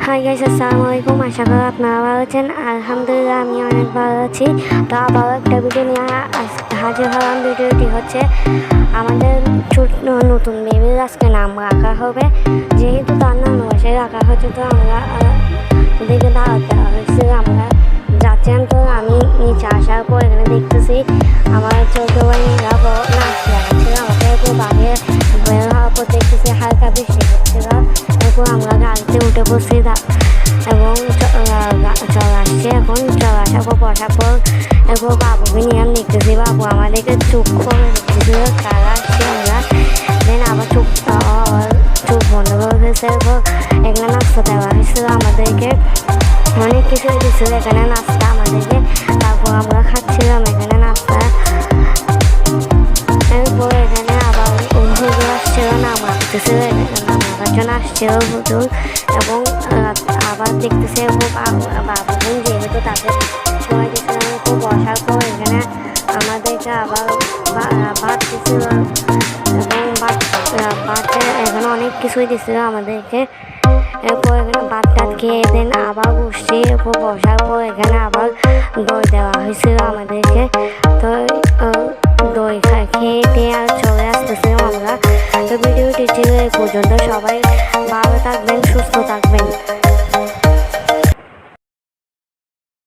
Hi guys, আসসালামু আলাইকুম। আশা করি আপনারা ভালো আছেন। আলহামদুলিল্লাহ আমি অনেক ভালো আছি। তো আবার একটা ভিডিও নিয়ে হাজির হলাম। ভিডিওটি হচ্ছে আমাদের নতুন বেবির আজকে নাম রাখা হবে। যেহেতু তার নাম বসে রাখা হচ্ছে, তো আমরা দেখে দাওয়াত দেওয়া হয়েছে। আমরা যাচ্ছেন, তো আমি নিচে আসার পর এখানে দেখতেছি আমার ছোটো ভাইরা নাচ দেখাচ্ছিল। আমাকে একটু বাইরে বের হওয়ার পর দেখতেছি হালকা বৃষ্টি হচ্ছিল। এরপর আমরা গাড়িতে উঠে বসছি এবং চলে আসছি। এখন চলে আসার পর বসার পর এরপর বাবুকে নিয়ে আমি দেখতেছি। বাবু আমাদেরকে চোখ করে দেখতেছিল কারা আসছি আমরা। দেন আবার চোখ বন্ধ করে ফেলছে। এরপর এখানে নাস্তা দেওয়া হয়েছিল আমাদেরকে, অনেক কিছু দিচ্ছিল এখানে নাস্তা আমাদেরকে। তারপর আমরা খাচ্ছিলাম এখানে নাস্তা। এরপর এখানে আবার হুজুর আসছিল, নাম রাখতেছিল, নাম রাখার জন্য আসছিল হুজুর। এবং আবার দেখতেছে বাবু যেহেতু তাকে সময় দিচ্ছিল, খুব বসার পর এখানে আমাদেরকে আবার ভাত দিচ্ছিল এবং ভাতে এখানে অনেক কিছুই দিচ্ছিল আমাদেরকে। এরপর এখানে ভাত টাত খেয়ে দেন আবার বসছি। এরপর বসার পর এখানে আবার দই দেওয়া হয়েছিল আমাদেরকে। তো দই খেয়ে টেয়ে আর চলে আসতেছিলাম আমরা। তো ভিডিওটি ছিল এই পর্যন্ত। সবাই